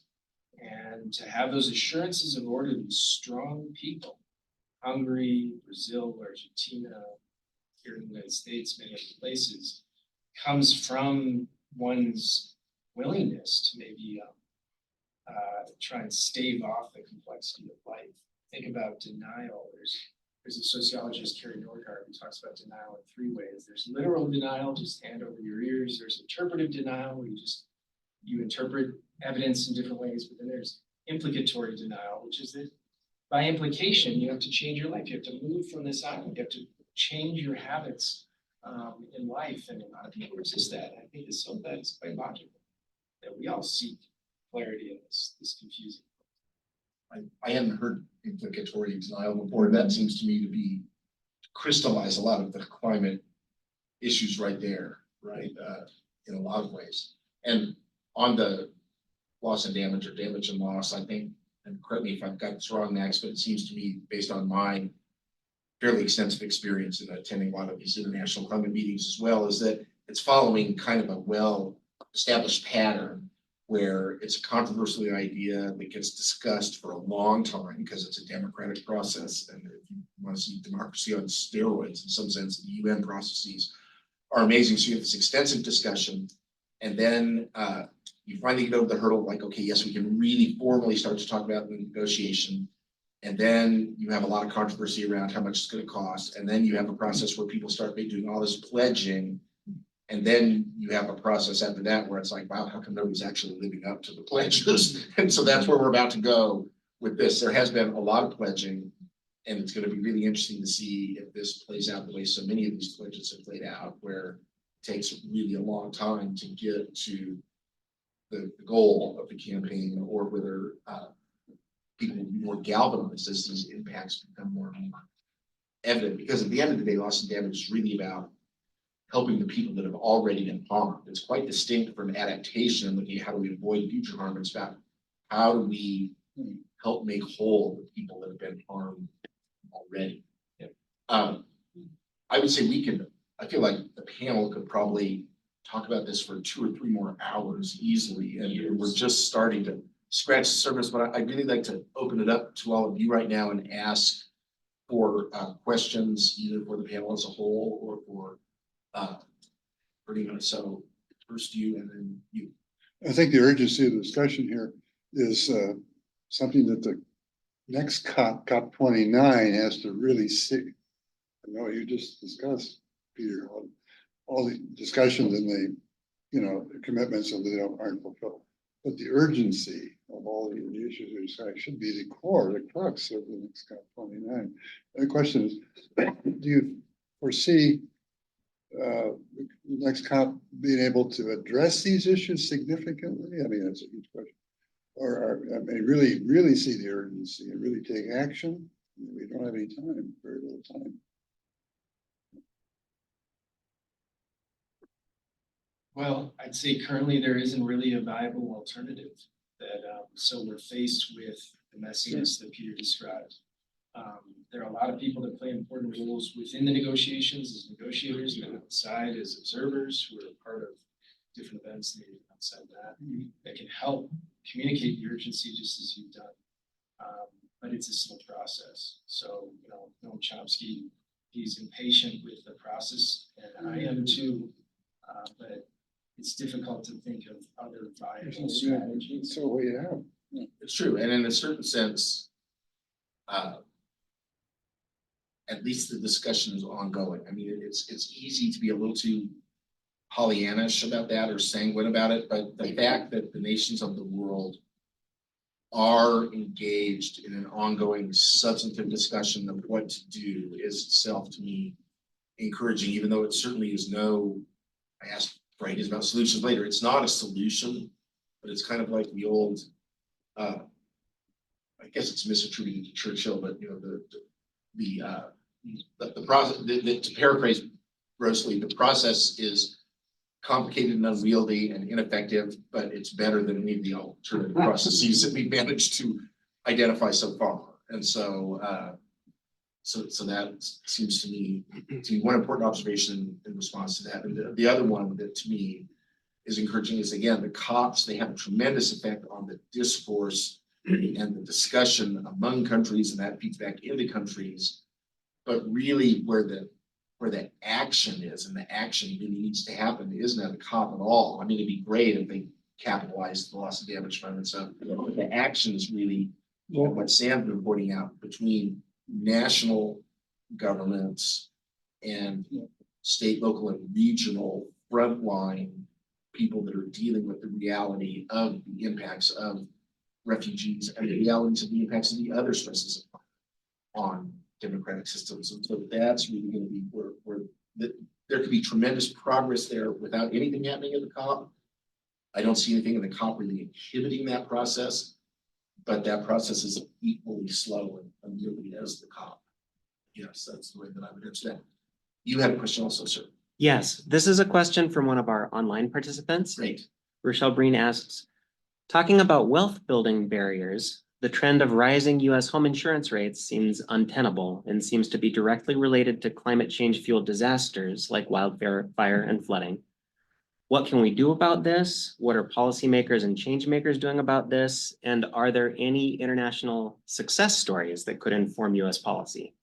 And to have those assurances of order, these strong people, Hungary, Brazil, Argentina, here in the United States, many other places, comes from one's willingness to maybe try and stave off the complexity of life. Think about denial. There's a sociologist, Carrie Norgard, who talks about denial in three ways. There's literal denial, just hand over your ears. There's interpretive denial, where you interpret evidence in different ways, but then there's implicatory denial, which is that by implication, you have to change your life. You have to move from this island. You have to change your habits in life. And a lot of people resist that. I think some of that is quite logical, that we all seek clarity in this confusing. I hadn't heard implicatory denial before. That seems to me to be crystallize a lot of the climate issues right there, right? In a lot of ways. And on the loss and damage, or damage and loss, I think, and correct me if I've got this wrong, Max, but it seems to me, based on my fairly extensive experience in attending a lot of these international climate meetings as well, is that it's following kind of a well-established pattern where it's a controversial idea that gets discussed for a long time because it's a democratic process. And if you want to see democracy on steroids, in some sense, the UN processes are amazing. So you have this extensive discussion, and then you finally get over the hurdle, like, okay, yes, we can really formally start to talk about the negotiation. And then you have a lot of controversy around how much it's going to cost. And then you have a process where people start doing all this pledging. And then you have a process after that where it's like, wow, how come nobody's actually living up to the pledges? And so that's where we're about to go with this. There has been a lot of pledging, and it's going to be really interesting to see if this plays out the way so many of these pledges have played out, where it takes really a long time to get to the goal of the campaign, or whether people will be more galvanized as these impacts become more and more evident. Because at the end of the day, loss and damage is really about helping the people that have already been harmed. It's quite distinct from adaptation and looking at how do we avoid future harm. It's about how do we help make whole the people that have been harmed already. Yep. I would say I feel like the panel could probably talk about this for 2 or 3 more hours easily. And we're just starting to scratch the surface, but I'd really like to open it up to all of you right now and ask for questions, either for the panel as a whole or for so first you and then you. I think the urgency of the discussion here is something that the next COP29 has to really see. I know you just discussed, Peter, all the discussions and the commitments that they aren't fulfilled. But the urgency of all the issues we discussed should be the core, the crux of the next COP29. And the question is, do you foresee the next COP being able to address these issues significantly? I mean, that's a huge question. Or really see the urgency and really take action? We don't have any time, very little time. Well, I'd say currently there isn't really a viable alternative. So we're faced with the messiness that Peter described. There are a lot of people that play important roles within the negotiations as negotiators, and outside as observers who are part of different events and outside that can help communicate the urgency just as you've done. But it's a slow process. So, Noam Chomsky, he's impatient with the process, and I am too. But it's difficult to think of other viable strategies. So we have. It's true, and in a certain sense, at least the discussion is ongoing. I mean, it's easy to be a little too Pollyannish about that or sanguine about it, but the fact that the nations of the world are engaged in an ongoing substantive discussion of what to do is itself, to me, encouraging, even though it certainly is I asked for ideas about solutions later. It's not a solution, but it's kind of like the old, I guess it's misattributed to Churchill, but the process, to paraphrase grossly. The process is complicated and unwieldy and ineffective, but it's better than any of the alternative processes that we've managed to identify so far. And so, so that seems to me to be one important observation in response to that. And the other one that to me is encouraging is, again, the COPs, they have a tremendous effect on the discourse and the discussion among countries, and that feeds back into countries. But really where the action is, and the action really needs to happen, isn't at the COP at all. I mean, it'd be great if they capitalized the loss of damage fund and stuff. But the action is really what Sam's been pointing out between national governments and state, local, and regional frontline people that are dealing with the reality of the impacts of refugees and the realities of the impacts of the other stresses on democratic systems. And so that's really going to be where there could be tremendous progress there without anything happening at the COP. I don't see anything in the COP really inhibiting that process, but that process is equally slow and unwieldy as the COP. Yes, that's the way that I would answer that. You had a question also, sir. Yes, this is a question from one of our online participants. Great. Rochelle Breen asks, talking about wealth building barriers, the trend of rising US home insurance rates seems untenable and seems to be directly related to climate change fueled disasters like wildfire and flooding. What can we do about this? What are policymakers and change makers doing about this? And are there any international success stories that could inform US policy?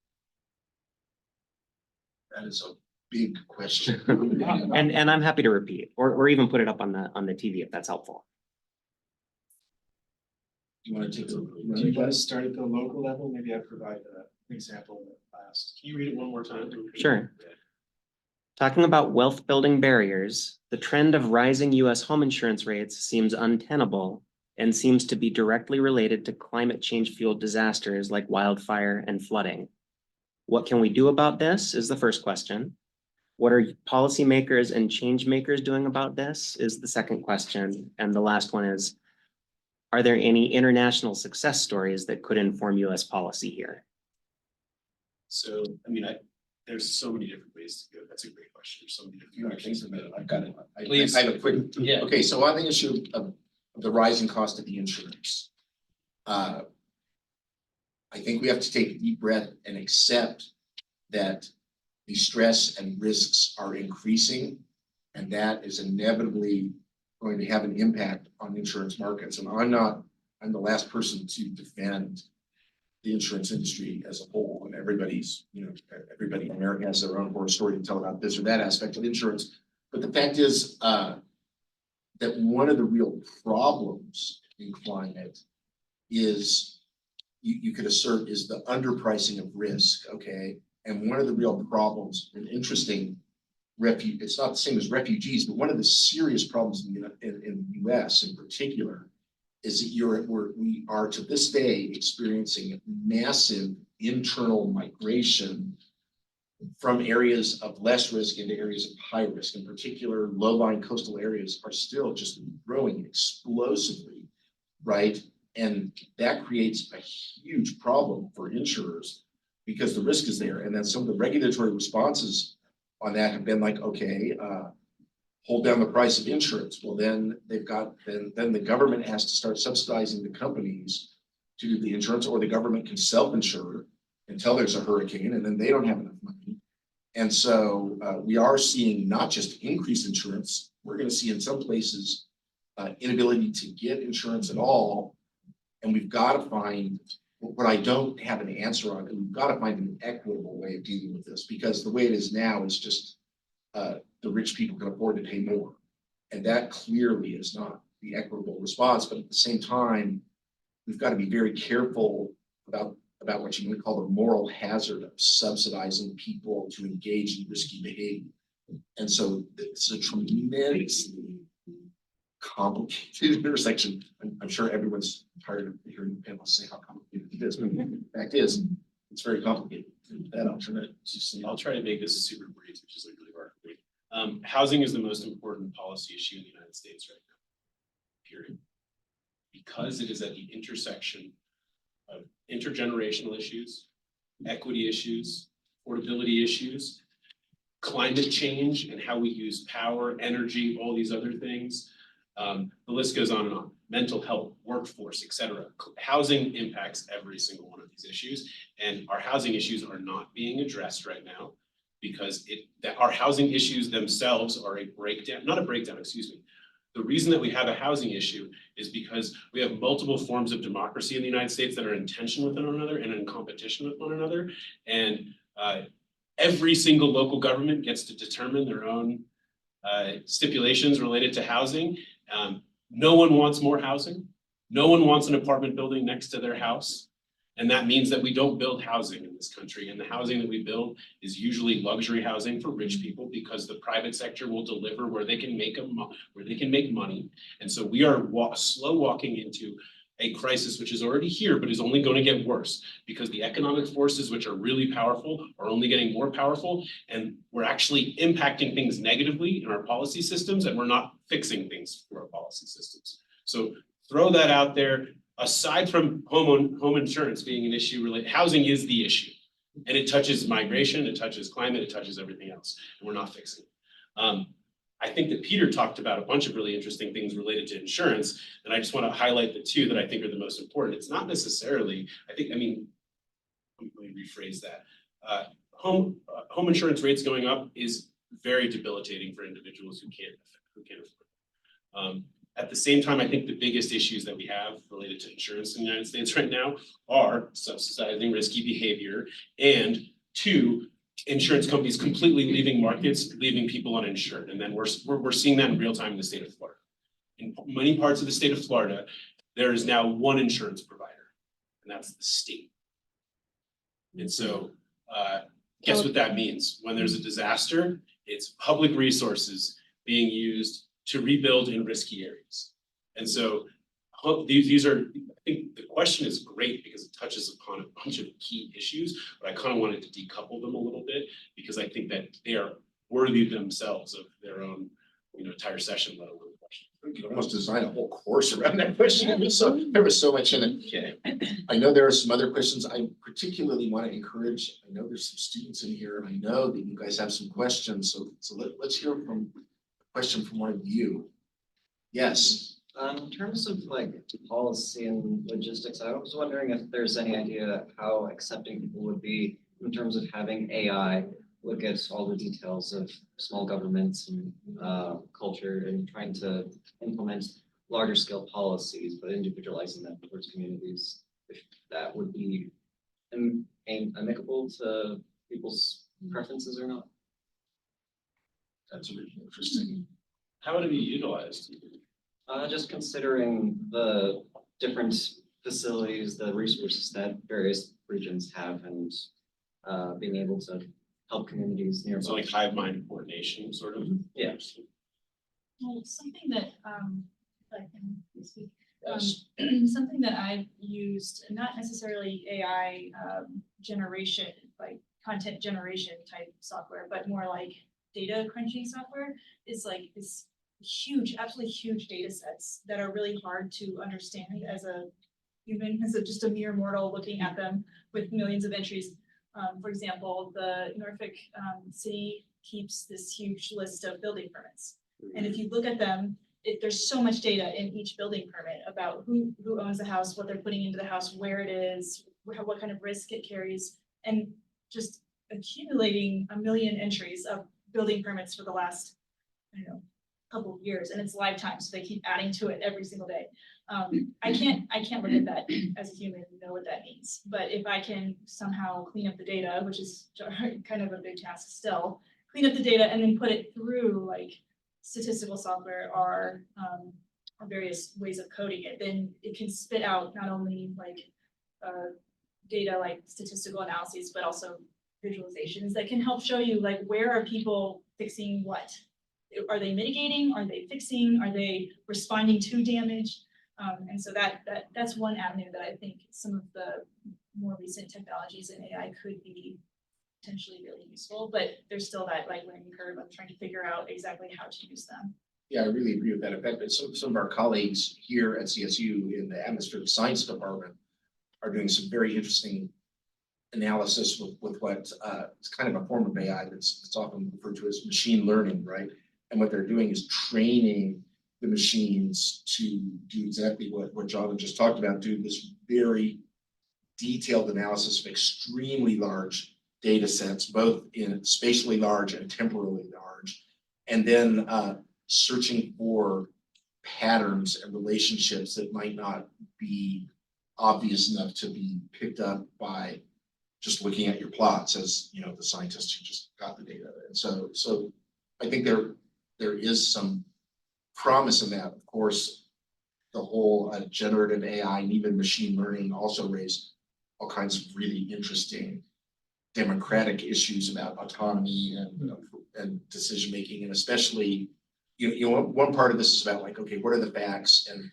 That is a big question. And I'm happy to repeat or even put it up on the TV if that's helpful. You want to take Do you want to start at the local level? Maybe I provide an example in the class. Can you read it one more time? Sure. Talking about wealth building barriers, the trend of rising US home insurance rates seems untenable and seems to be directly related to climate change fueled disasters like wildfire and flooding. What can we do about this is the first question. What are policymakers and change makers doing about this is the second question. And the last one is, are there any international success stories that could inform US policy here? So, I mean, there's so many different ways to go. That's a great question. There's so many different directions. I've got it. Please. I have a quick. Yeah. Okay, so on the issue of the rising cost of the insurance. I think we have to take a deep breath and accept that the stress and risks are increasing, and that is inevitably going to have an impact on insurance markets. And I'm the last person to defend the insurance industry as a whole, and everybody in America has their own horror story to tell about this or that aspect of insurance. But the fact is that one of the real problems in climate is, you could assert, is the underpricing of risk, okay? And one of the real problems, and interesting, it's not the same as refugees, but one of the serious problems in the US in particular is that we are to this day experiencing massive internal migration from areas of less risk into areas of high risk. In particular, low-lying coastal areas are still just growing explosively, right? And that creates a huge problem for insurers because the risk is there. And then some of the regulatory responses on that have been like, okay, hold down the price of insurance. Well, then then the government has to start subsidizing the companies to do the insurance, or the government can self-insure until there's a hurricane, and then they don't have enough money. And so we are seeing not just increased insurance, we're going to see in some places inability to get insurance at all. And we've got to find, what I don't have an answer on, we've got to find an equitable way of dealing with this, because the way it is now is just the rich people can afford to pay more. And that clearly is not the equitable response. But at the same time, we've got to be very careful about what you might call the moral hazard of subsidizing people to engage in risky behavior. And so it's a tremendously complicated intersection. I'm sure everyone's tired of hearing the panelists say how complicated it is, but the fact is, it's very complicated. That alternate. I'll try to make this super brief, which is like really hard for me. Housing is the most important policy issue in the United States right now, period. Because it is at the intersection of intergenerational issues, equity issues, affordability issues, climate change and how we use power, energy, all these other things. The list goes on and on. Mental health, workforce, et cetera. Housing impacts every single one of these issues, and our housing issues are not being addressed right now because our housing issues themselves are a breakdown, not a breakdown, excuse me. The reason that we have a housing issue is because we have multiple forms of democracy in the United States that are in tension with one another and in competition with one another. And every single local government gets to determine their own stipulations related to housing. No one wants more housing. No one wants an apartment building next to their house. And that means that we don't build housing in this country. And the housing that we build is usually luxury housing for rich people because the private sector will deliver where they can make money. And so we are slow walking into a crisis which is already here, but is only going to get worse because the economic forces, which are really powerful, are only getting more powerful. And we're actually impacting things negatively in our policy systems, and we're not fixing things through our policy systems. So throw that out there. Aside from home insurance being an issue, housing is the issue. And it touches migration, it touches climate, it touches everything else, and we're not fixing it. I think that Peter talked about a bunch of really interesting things related to insurance, and I just want to highlight the two that I think are the most important. It's not necessarily, let me rephrase that. Home insurance rates going up is very debilitating for individuals who can't afford it. At the same time, I think the biggest issues that we have related to insurance in the United States right now are subsidizing risky behavior, and two, insurance companies completely leaving markets, leaving people uninsured. And then we're seeing that in real time in the state of Florida. In many parts of the state of Florida, there is now one insurance provider, and that's the state. And so guess what that means? When there's a disaster, it's public resources being used to rebuild in risky areas. And so these are, I think the question is great because it touches upon a bunch of key issues, but I kind of wanted to decouple them a little bit because I think that they are worthy themselves of their own, entire session, let alone question. We could almost design a whole course around that question. There was so much in it. I know there are some other questions I particularly want to encourage. I know there's some students in here, and I know that you guys have some questions. So let's hear from a question from one of you. Yes. In terms of policy and logistics, I was wondering if there's any idea how accepting people would be in terms of having AI look at all the details of small governments and culture and trying to implement larger scale policies, but individualizing them towards communities. If that would be amicable to people's preferences or not. That's really interesting. How would it be utilized? Just considering the different facilities, the resources that various regions have, and being able to help communities nearby. So like hive mind coordination, sort of? Yeah. Well, something that, if I can speak, Yes. something that I've used, not necessarily AI generation, like content generation type software, but more like data crunching software, is like this huge, absolutely huge data sets that are really hard to understand as a human, as just a mere mortal looking at them with millions of entries. For example, the Norfolk city keeps this huge list of building permits. And if you look at them, there's so much data in each building permit about who owns the house, what they're putting into the house, where it is, what kind of risk it carries, and just accumulating a million entries of building permits for the last, couple of years, and it's lifetime, so they keep adding to it every single day. I can't look at that as a human and know what that means. But if I can somehow clean up the data, which is kind of a big task still, clean up the data and then put it through like statistical software or various ways of coding it, then it can spit out not only like data like statistical analyses, but also visualizations that can help show you like where are people fixing what. Are they mitigating? Are they fixing? Are they responding to damage? And so that's one avenue that I think some of the more recent technologies in AI could be potentially really useful, but there's still that like learning curve of trying to figure out exactly how to use them. Yeah, I really agree with that effect. But some of our colleagues here at CSU in the atmospheric science department are doing some very interesting analysis with what, it's kind of a form of AI that's often referred to as machine learning, right? And what they're doing is training the machines to do exactly what John just talked about, do this very detailed analysis of extremely large data sets, both in spatially large and temporally large, and then searching for patterns and relationships that might not be obvious enough to be picked up by just looking at your plots as, you know, the scientists who just got the data. And so I think there is some promise in that. Of course, the whole generative AI and even machine learning also raise all kinds of really interesting democratic issues about autonomy and decision making, and especially, you know, one part of this is about like, okay, what are the facts and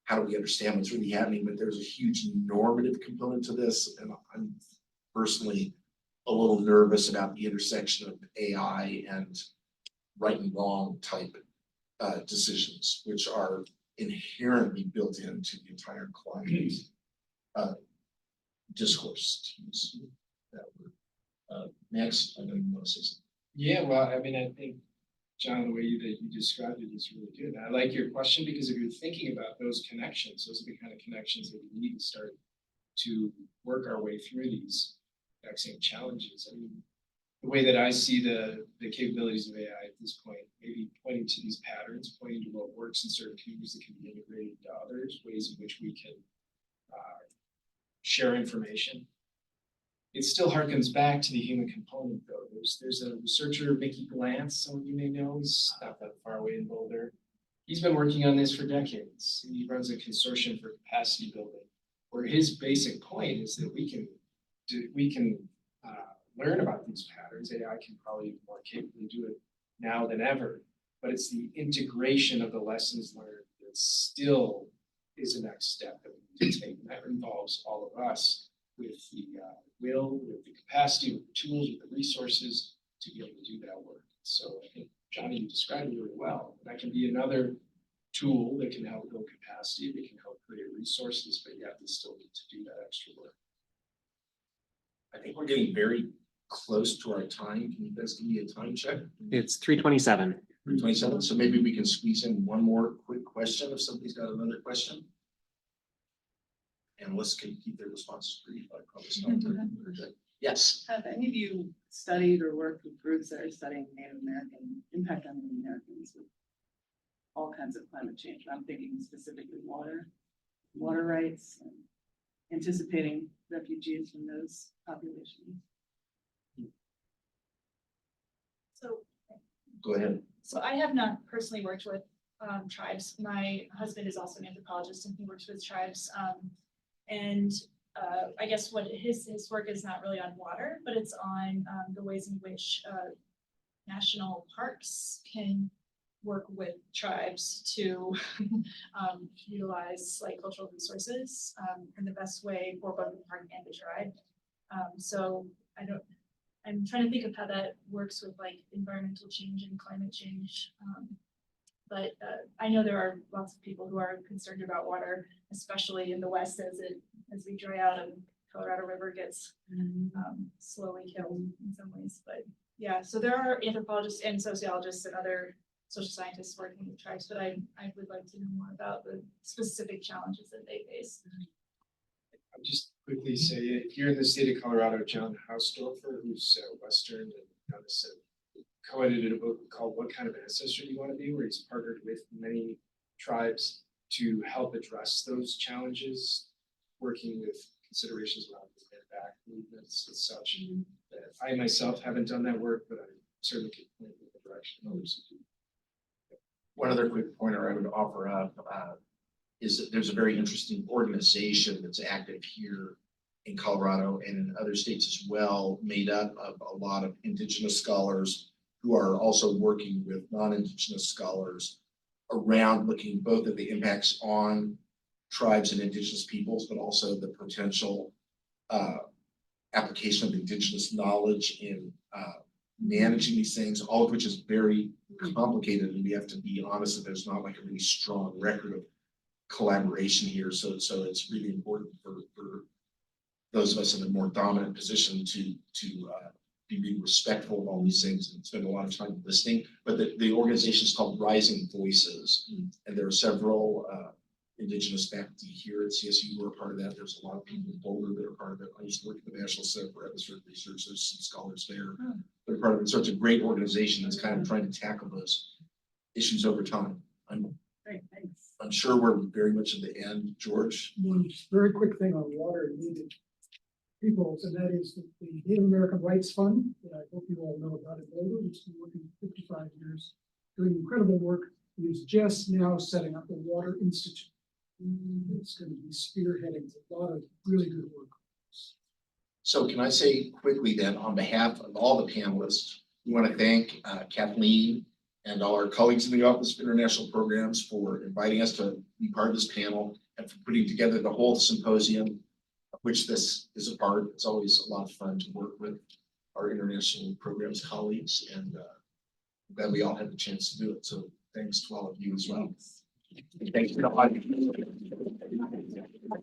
how do we understand what's really happening? But there's a huge normative component to this, and I'm personally a little nervous about the intersection of AI and right and wrong type decisions, which are inherently built into the entire climate discourse. To use that word. Next, I know you want to say something. Yeah, well, I mean, I think, John, the way that you described it is really good. I like your question because if you're thinking about those connections, those are the kind of connections that we need to start to work our way through these vaccine challenges. I mean, the way that I see the capabilities of AI at this point, maybe pointing to these patterns, pointing to what works in certain communities that can be integrated into others, ways in which we can share information. It still harkens back to the human component, though. There's a researcher, Mickey Glantz, some of you may know, he's not that far away in Boulder. He's been working on this for decades. He runs a consortium for capacity building, where his basic point is that we can learn about these patterns. AI can probably more capably do it now than ever, but it's the integration of the lessons learned that still is the next step that we need to take, and that involves all of us with the will, with the capacity, with the tools, with the resources to be able to do that work. So I think, Johnny, you described it really well. That can be another tool that can help build capacity, that can help create resources, but yet we still need to do that extra work. I think we're getting very close to our time. Can you guys give me a time check? It's 3:27. 27, so maybe we can squeeze in one more quick question if somebody's got another question. And let's keep their responses brief. I probably stopped there. Yes. Have any of you studied or worked with groups that are studying Native American impact on Native Americans with all kinds of climate change? I'm thinking specifically water rights, and anticipating refugees from those populations. So Go ahead. So I have not personally worked with tribes. My husband is also an anthropologist and he works with tribes. I guess what his work is not really on water, but it's on the ways in which national parks can work with tribes to utilize like cultural resources in the best way for both the park and the tribe. So I'm trying to think of how that works with like environmental change and climate change. But I know there are lots of people who are concerned about water, especially in the West as we dry out and Colorado River gets slowly killed in some ways. But yeah, so there are anthropologists and sociologists and other social scientists working with tribes, but I would like to know more about the specific challenges that they face. I'll just quickly say, here in the state of Colorado, John Hausdorfer, who's Western and co-edited a book called What Kind of Ancestor Do You Want to Be, where he's partnered with many tribes to help address those challenges, working with considerations around the back movements and such. That I myself haven't done that work, but I certainly could point in the direction of others who do. One other quick pointer I would offer up is that there's a very interesting organization that's active here in Colorado and in other states as well, made up of a lot of Indigenous scholars who are also working with non-Indigenous scholars around looking both at the impacts on tribes and Indigenous peoples, but also the potential application of Indigenous knowledge in managing these things, all of which is very complicated, and we have to be honest that there's not like a really strong record of collaboration here. So it's really important for those of us in a more dominant position to be really respectful of all these things and spend a lot of time listening. But the organization is called Rising Voices, and there are several Indigenous faculty here at CSU who are part of that. There's a lot of people in Boulder that are part of it. I used to work at the National Center for Atmospheric Research. There's some scholars there. They're part of it. So it's a great organization that's kind of trying to tackle those issues over time. Great, thanks. I'm sure we're very much at the end. George? One very quick thing on water and Native peoples, and that is that the Native American Rights Fund, that I hope you all know about in Boulder, which has been working for 55 years, doing incredible work, is just now setting up a water institute. It's going to be spearheading a lot of really good work. So can I say quickly then, on behalf of all the panelists, we want to thank Kathleen and all our colleagues in the Office of International Programs for inviting us to be part of this panel and for putting together the whole symposium, of which this is a part. It's always a lot of fun to work with our international programs colleagues, and I'm glad we all had the chance to do it. So thanks to all of you as well. Thanks for the audience.